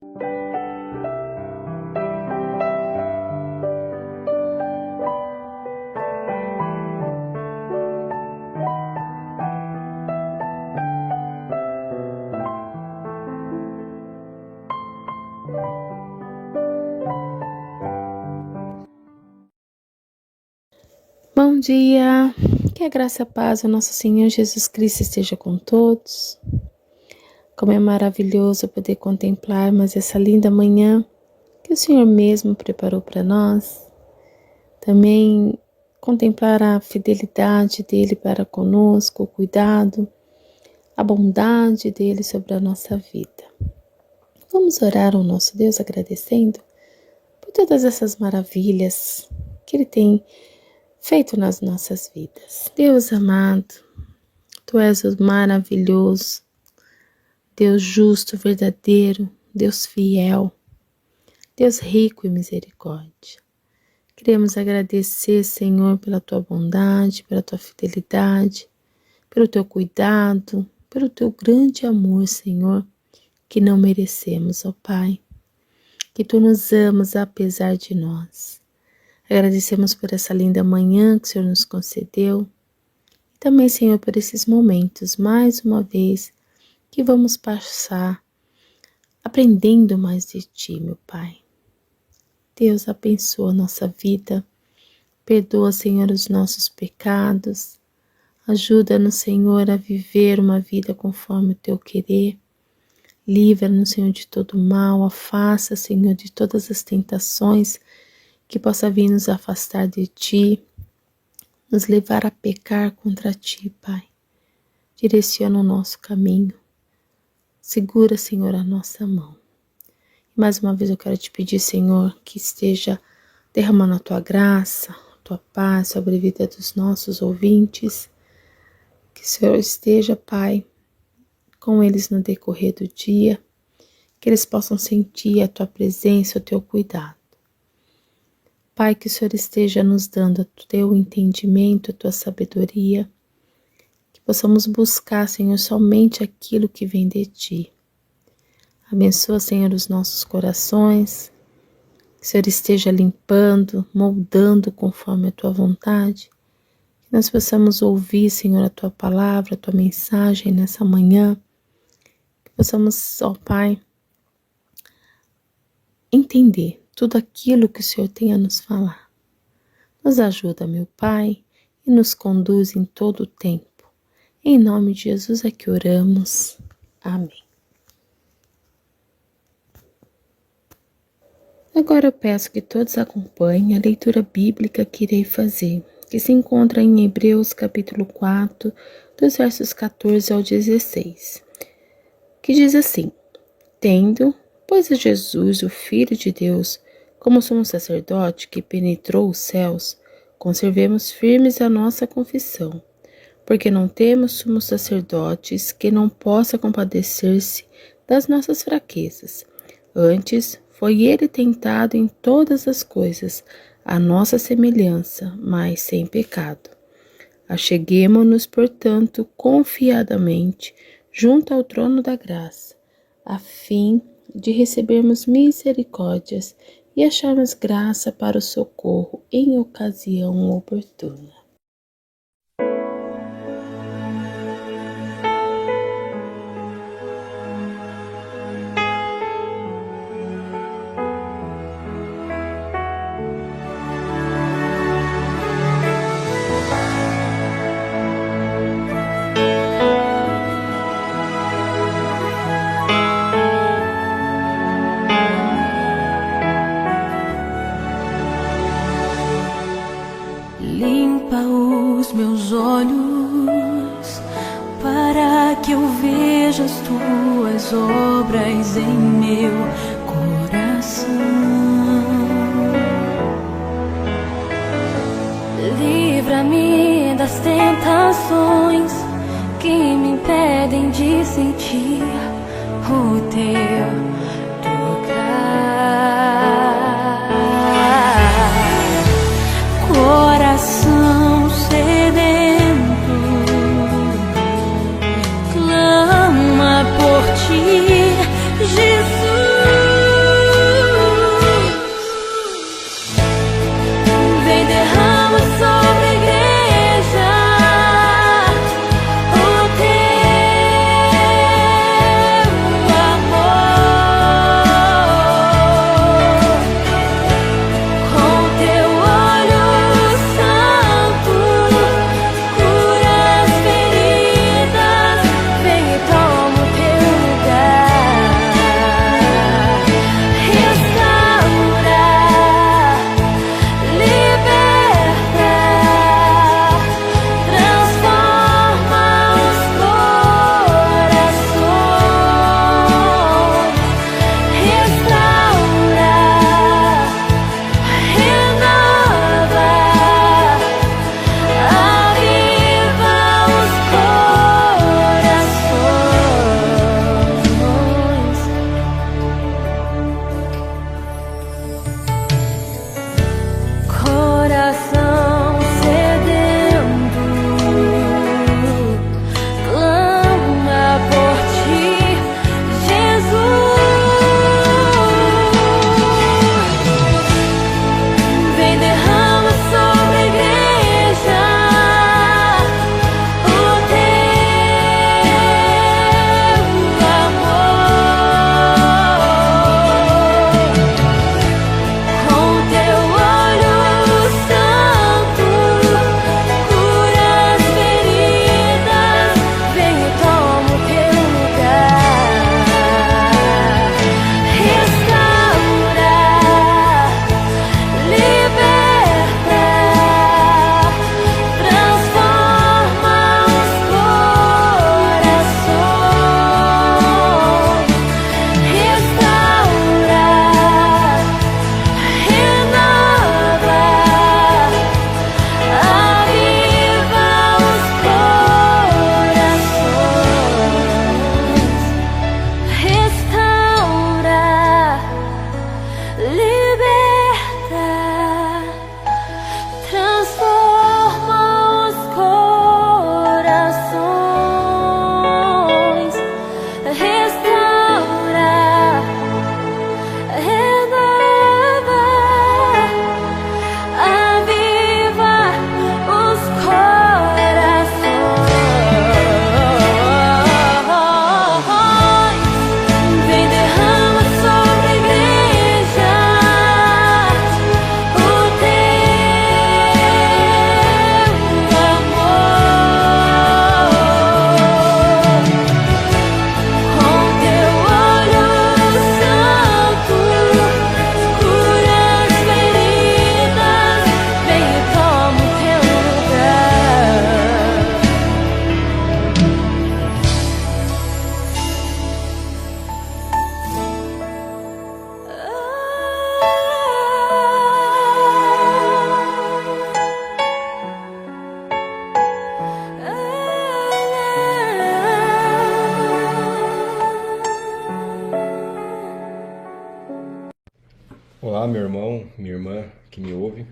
Bom dia, que a graça e a paz do nosso Senhor Jesus Cristo esteja com todos. Como é maravilhoso poder contemplar mais essa linda manhã que o Senhor mesmo preparou para nós. Também contemplar a fidelidade dEle para conosco, o cuidado, a bondade dEle sobre a nossa vida. Vamos orar ao nosso Deus agradecendo por todas essas maravilhas que Ele tem feito nas nossas vidas. Deus amado, Tu és o maravilhoso, Deus justo, verdadeiro, Deus fiel, Deus rico em misericórdia. Queremos agradecer, Senhor, pela Tua bondade, pela Tua fidelidade, pelo Teu cuidado, pelo Teu grande amor, Senhor, que não merecemos, ó Pai, que Tu nos amas apesar de nós. Agradecemos por essa linda manhã que o Senhor nos concedeu. E também, Senhor, por esses momentos, mais uma vez, que vamos passar aprendendo mais de Ti, meu Pai. Deus, abençoa a nossa vida. Perdoa, Senhor, os nossos pecados. Ajuda-nos, Senhor, a viver uma vida conforme o Teu querer. Livra-nos, Senhor, de todo mal. Afasta, Senhor, de todas as tentações que possa vir nos afastar de Ti, nos levar a pecar contra Ti, Pai. Direciona o nosso caminho. Segura, Senhor, a nossa mão. E mais uma vez eu quero Te pedir, Senhor, que esteja derramando a Tua graça, a Tua paz sobre a vida dos nossos ouvintes. Que o Senhor esteja, Pai, com eles no decorrer do dia. Que eles possam sentir a Tua presença, o Teu cuidado. Pai, que o Senhor esteja nos dando o Teu entendimento, a Tua sabedoria, que possamos buscar, Senhor, somente aquilo que vem de Ti. Abençoa, Senhor, os nossos corações, que o Senhor esteja limpando, moldando conforme a Tua vontade, que nós possamos ouvir, Senhor, a Tua palavra, a Tua mensagem nessa manhã, que possamos, ó Pai, entender tudo aquilo que o Senhor tem a nos falar. Nos ajuda, meu Pai, e nos conduz em todo o tempo. Em nome de Jesus é que oramos. Amém. Agora eu peço que todos acompanhem a leitura bíblica que irei fazer, que se encontra em Hebreus capítulo 4, dos versos 14 ao 16, que diz assim: Tendo, pois, a Jesus, o Filho de Deus, como sumo sacerdote que penetrou os céus, conservemos firmes a nossa confissão, porque não temos sumos sacerdotes que não possa compadecer-se das nossas fraquezas. Antes, foi ele tentado em todas as coisas, à nossa semelhança, mas sem pecado. Acheguemo-nos, portanto, confiadamente junto ao trono da graça, a fim de recebermos misericórdias e acharmos graça para o socorro em ocasião oportuna. Limpa os meus olhos para que eu veja as tuas obras em meu coração. Livra-me das tentações que me impedem de sentir o teu tocar. Coração sedento clama por ti, Jesus. Olá, meu irmão, minha irmã que me ouve.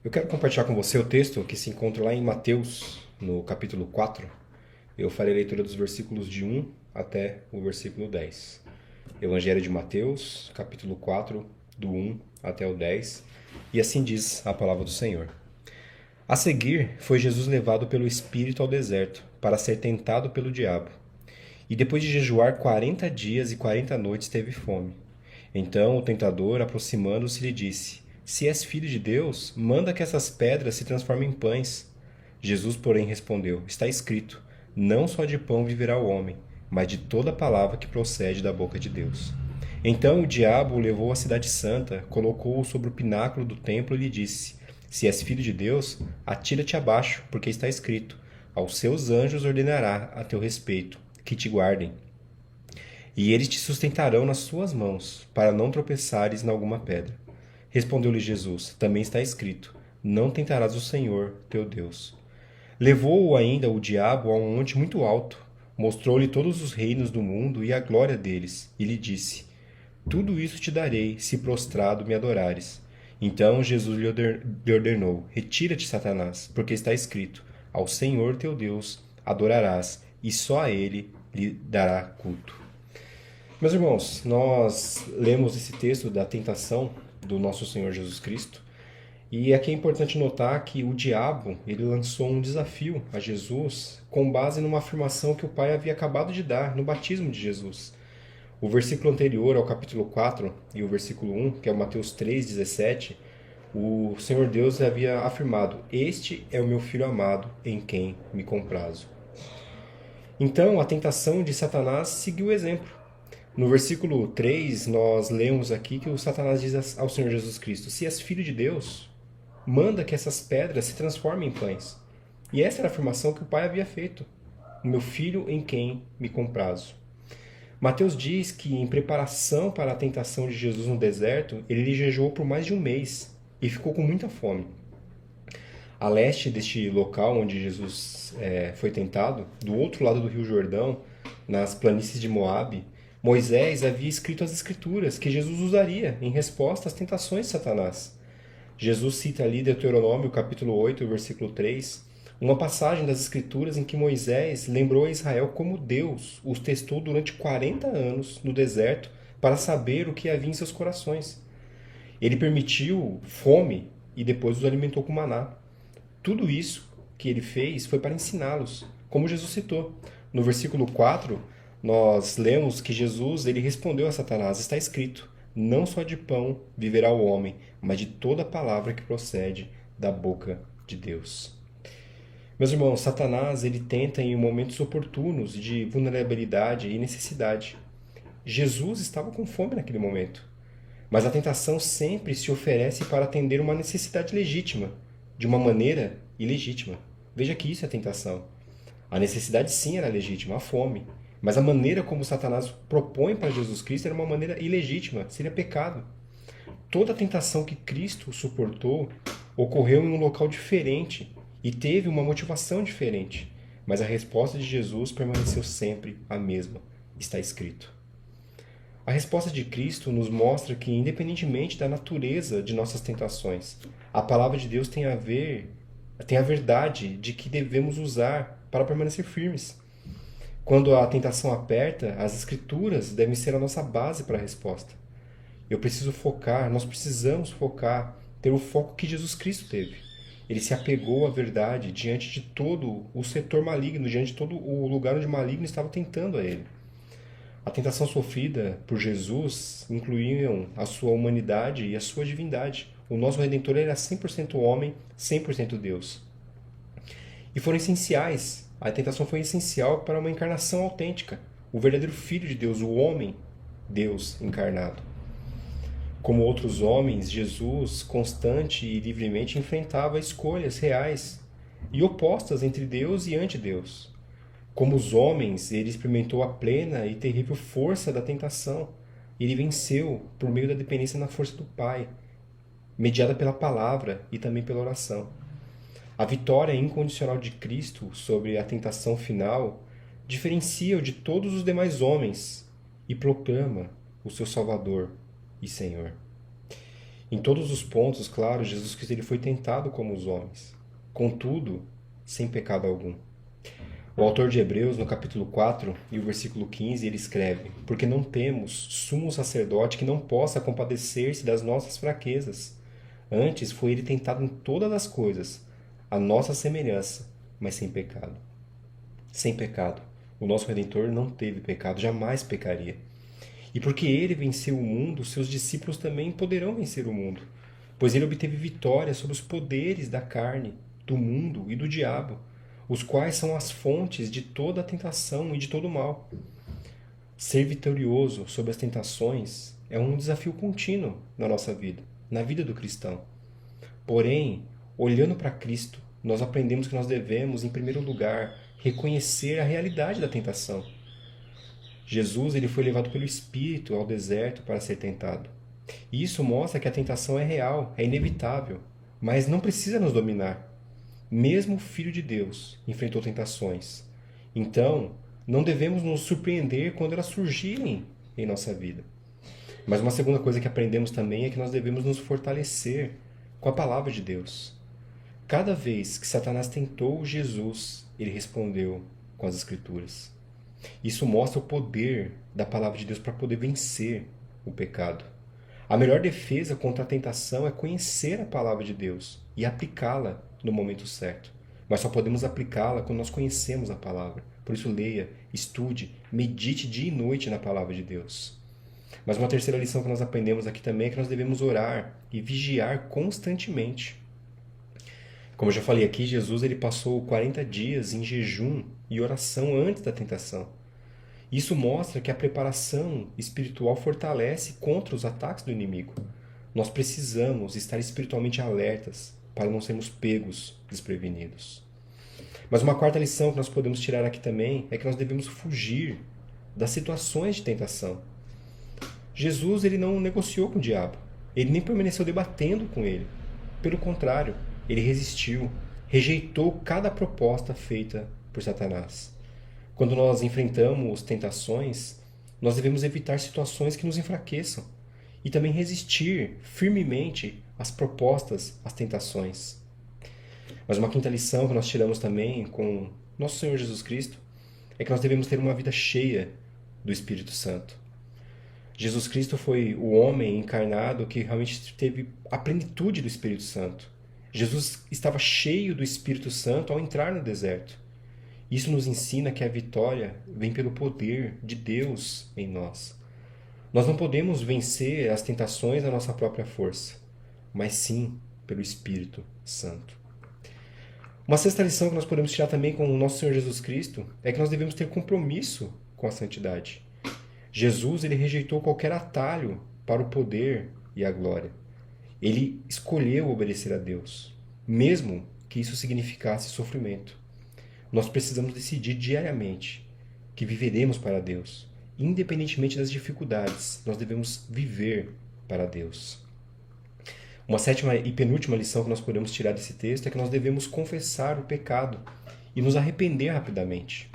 Eu quero compartilhar com você o texto que se encontra lá em Mateus, no capítulo 4. Eu farei a leitura dos versículos de 1 até o versículo 10. Evangelho de Mateus, capítulo 4, do 1 até o 10. E assim diz a palavra do Senhor. A seguir, foi Jesus levado pelo Espírito ao deserto, para ser tentado pelo diabo. E depois de jejuar 40 dias e 40 noites, teve fome. Então o tentador, aproximando-se, lhe disse: Se és filho de Deus, manda que essas pedras se transformem em pães. Jesus, porém, respondeu: Está escrito: Não só de pão viverá o homem, mas de toda palavra que procede da boca de Deus. Então o diabo o levou à cidade santa, colocou-o sobre o pináculo do templo e lhe disse: Se és filho de Deus, atira-te abaixo, porque está escrito: Aos seus anjos ordenará a teu respeito, que te guardem. E eles te sustentarão nas suas mãos, para não tropeçares em alguma pedra. Respondeu-lhe Jesus: Também está escrito: Não tentarás o Senhor, teu Deus. Levou-o ainda o diabo a um monte muito alto, mostrou-lhe todos os reinos do mundo e a glória deles, e lhe disse: Tudo isso te darei, se prostrado me adorares. Então Jesus lhe ordenou: Retira-te, Satanás, porque está escrito: Ao Senhor teu Deus adorarás, e só a ele lhe dará culto. Meus irmãos, nós lemos esse texto da tentação do nosso Senhor Jesus Cristo, e aqui é importante notar que o diabo, ele lançou um desafio a Jesus com base numa afirmação que o Pai havia acabado de dar no batismo de Jesus. O versículo anterior ao capítulo 4 e o versículo 1, que é o Mateus 3,17, o Senhor Deus havia afirmado: Este é o meu Filho amado, em quem me comprazo. Então, a tentação de Satanás seguiu o exemplo. No versículo 3, nós lemos aqui que o Satanás diz ao Senhor Jesus Cristo: Se és filho de Deus, manda que essas pedras se transformem em pães. E essa era a afirmação que o Pai havia feito: O meu filho em quem me comprazo. Mateus diz que, em preparação para a tentação de Jesus no deserto, ele jejuou por mais de um mês e ficou com muita fome. A leste deste local onde Jesus foi tentado, do outro lado do Rio Jordão, nas planícies de Moabe, Moisés havia escrito as Escrituras que Jesus usaria em resposta às tentações de Satanás. Jesus cita ali Deuteronômio capítulo 8, versículo 3, uma passagem das Escrituras em que Moisés lembrou a Israel como Deus os testou durante 40 anos no deserto para saber o que havia em seus corações. Ele permitiu fome e depois os alimentou com maná. Tudo isso que ele fez foi para ensiná-los, como Jesus citou. No versículo 4, nós lemos que Jesus ele respondeu a Satanás: Está escrito: Não só de pão viverá o homem, mas de toda palavra que procede da boca de Deus. Meus irmãos, Satanás ele tenta em momentos oportunos de vulnerabilidade e necessidade. Jesus estava com fome naquele momento, mas a tentação sempre se oferece para atender uma necessidade legítima, de uma maneira ilegítima. Veja que isso é tentação. A necessidade sim era legítima, a fome. Mas a maneira como Satanás propõe para Jesus Cristo era uma maneira ilegítima, seria pecado. Toda a tentação que Cristo suportou ocorreu em um local diferente e teve uma motivação diferente. Mas a resposta de Jesus permaneceu sempre a mesma. Está escrito. A resposta de Cristo nos mostra que, independentemente da natureza de nossas tentações, a palavra de Deus tem a verdade de que devemos usar para permanecer firmes. Quando a tentação aperta, as Escrituras devem ser a nossa base para a resposta. Nós precisamos focar, ter o foco que Jesus Cristo teve. Ele se apegou à verdade diante de todo o setor maligno, diante de todo o lugar onde o maligno estava tentando a ele. A tentação sofrida por Jesus incluíam a sua humanidade e a sua divindade. O nosso Redentor era 100% homem, 100% Deus. E foram essenciais. A tentação foi essencial para uma encarnação autêntica. O verdadeiro Filho de Deus, o homem, Deus encarnado. Como outros homens, Jesus, constante e livremente, enfrentava escolhas reais e opostas entre Deus e anti-Deus. Como os homens, ele experimentou a plena e terrível força da tentação. Ele venceu por meio da dependência na força do Pai, mediada pela palavra e também pela oração. A vitória incondicional de Cristo sobre a tentação final diferencia-o de todos os demais homens e proclama o seu Salvador e Senhor. Em todos os pontos, claro, Jesus Cristo ele foi tentado como os homens, contudo, sem pecado algum. O autor de Hebreus, no capítulo 4 e o versículo 15, ele escreve: Porque não temos sumo sacerdote que não possa compadecer-se das nossas fraquezas. Antes foi ele tentado em todas as coisas, a nossa semelhança, mas sem pecado. Sem pecado. O nosso Redentor não teve pecado, jamais pecaria. E porque ele venceu o mundo, seus discípulos também poderão vencer o mundo, pois ele obteve vitória sobre os poderes da carne, do mundo e do diabo, os quais são as fontes de toda a tentação e de todo o mal. Ser vitorioso sobre as tentações é um desafio contínuo na nossa vida, na vida do cristão. Porém, olhando para Cristo, nós aprendemos que nós devemos, em primeiro lugar, reconhecer a realidade da tentação. Jesus ele foi levado pelo Espírito ao deserto para ser tentado. E isso mostra que a tentação é real, é inevitável, mas não precisa nos dominar. Mesmo o Filho de Deus enfrentou tentações. Então, não devemos nos surpreender quando elas surgirem em nossa vida. Mas uma segunda coisa que aprendemos também é que nós devemos nos fortalecer com a palavra de Deus. Cada vez que Satanás tentou Jesus, ele respondeu com as Escrituras. Isso mostra o poder da palavra de Deus para poder vencer o pecado. A melhor defesa contra a tentação é conhecer a palavra de Deus e aplicá-la no momento certo. Mas só podemos aplicá-la quando nós conhecemos a palavra. Por isso, leia, estude, medite dia e noite na palavra de Deus. Mas uma terceira lição que nós aprendemos aqui também é que nós devemos orar e vigiar constantemente. Como eu já falei aqui, Jesus ele passou 40 dias em jejum e oração antes da tentação. Isso mostra que a preparação espiritual fortalece contra os ataques do inimigo. Nós precisamos estar espiritualmente alertas para não sermos pegos desprevenidos. Mas uma quarta lição que nós podemos tirar aqui também é que nós devemos fugir das situações de tentação. Jesus ele não negociou com o diabo, ele nem permaneceu debatendo com ele. Pelo contrário, ele resistiu, rejeitou cada proposta feita por Satanás. Quando nós enfrentamos tentações, nós devemos evitar situações que nos enfraqueçam e também resistir firmemente às propostas, às tentações. Mas uma quinta lição que nós tiramos também com nosso Senhor Jesus Cristo é que nós devemos ter uma vida cheia do Espírito Santo. Jesus Cristo foi o homem encarnado que realmente teve a plenitude do Espírito Santo. Jesus estava cheio do Espírito Santo ao entrar no deserto. Isso nos ensina que a vitória vem pelo poder de Deus em nós. Nós não podemos vencer as tentações da nossa própria força, mas sim pelo Espírito Santo. Uma sexta lição que nós podemos tirar também com o nosso Senhor Jesus Cristo é que nós devemos ter compromisso com a santidade. Jesus ele rejeitou qualquer atalho para o poder e a glória. Ele escolheu obedecer a Deus, mesmo que isso significasse sofrimento. Nós precisamos decidir diariamente que viveremos para Deus. Independentemente das dificuldades, nós devemos viver para Deus. Uma sétima e penúltima lição que nós podemos tirar desse texto é que nós devemos confessar o pecado e nos arrepender rapidamente.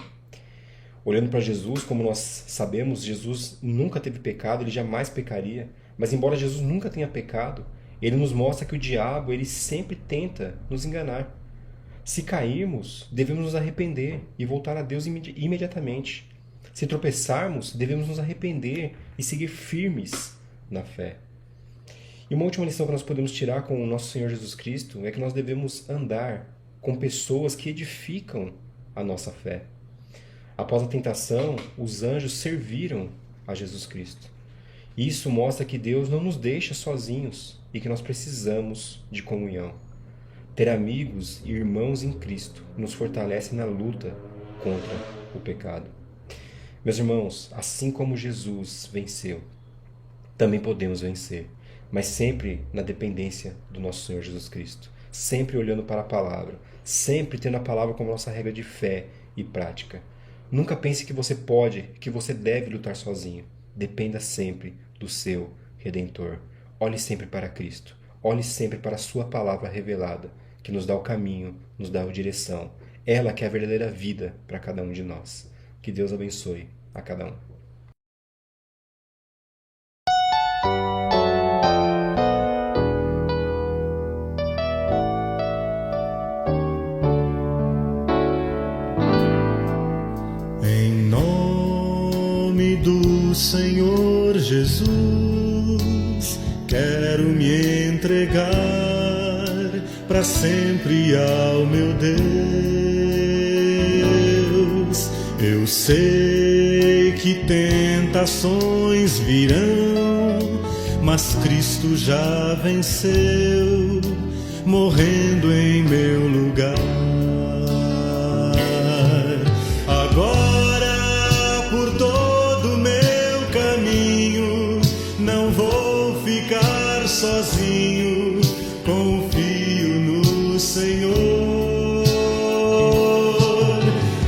Olhando para Jesus, como nós sabemos, Jesus nunca teve pecado, ele jamais pecaria. Mas embora Jesus nunca tenha pecado, ele nos mostra que o diabo ele sempre tenta nos enganar. Se cairmos, devemos nos arrepender e voltar a Deus imediatamente. Se tropeçarmos, devemos nos arrepender e seguir firmes na fé. E uma última lição que nós podemos tirar com o nosso Senhor Jesus Cristo é que nós devemos andar com pessoas que edificam a nossa fé. Após a tentação, os anjos serviram a Jesus Cristo. Isso mostra que Deus não nos deixa sozinhos e que nós precisamos de comunhão. Ter amigos e irmãos em Cristo nos fortalece na luta contra o pecado. Meus irmãos, assim como Jesus venceu, também podemos vencer, mas sempre na dependência do nosso Senhor Jesus Cristo. Sempre olhando para a palavra, sempre tendo a palavra como nossa regra de fé e prática. Nunca pense que você pode, que você deve lutar sozinho. Dependa sempre do seu Redentor. Olhe sempre para Cristo. Olhe sempre para a sua palavra revelada, que nos dá o caminho, nos dá a direção. Ela que é a verdadeira vida para cada um de nós. Que Deus abençoe a cada um. quero me entregar para sempre ao meu Deus. Eu sei que tentações virão, mas Cristo já venceu, morrendo em meu lugar. Agora, por todo meu caminho, não vou ficar sozinho, confio no Senhor.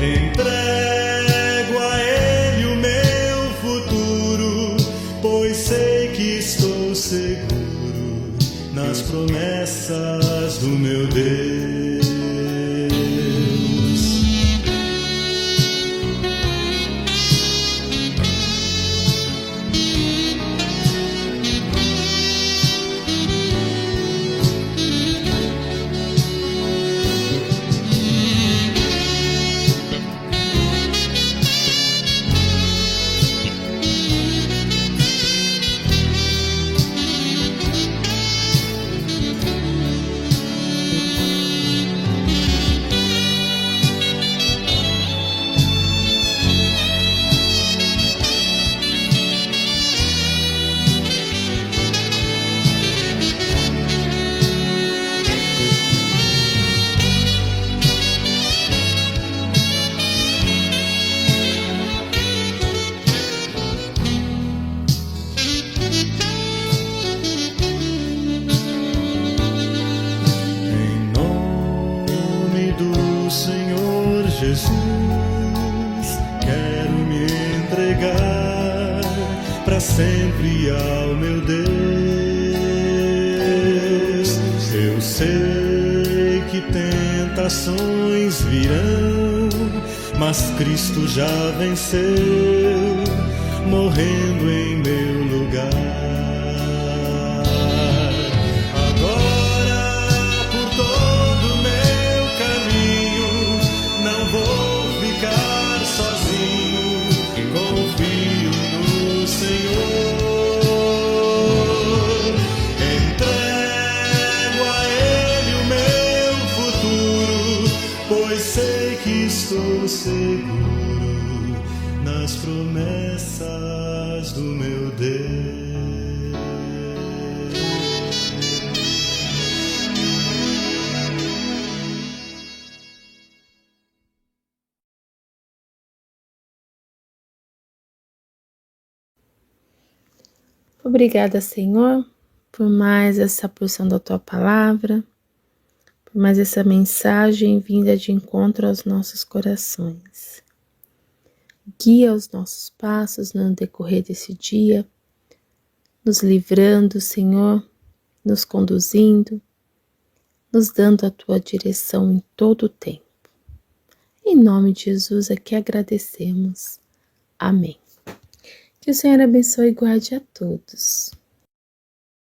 Entrego a Ele o meu futuro, pois sei que estou seguro nas promessas do meu Deus. Senhor Jesus, quero me entregar para sempre ao meu Deus. Eu sei que tentações virão, mas Cristo já venceu, morrendo em meu lugar. Pois sei que estou seguro nas promessas do meu Deus. Obrigada, Senhor, por mais essa porção da Tua Palavra, por mais essa mensagem vinda de encontro aos nossos corações. Guia os nossos passos no decorrer desse dia, nos livrando, Senhor, nos conduzindo, nos dando a Tua direção em todo o tempo. Em nome de Jesus é que agradecemos. Amém. Que o Senhor abençoe e guarde a todos.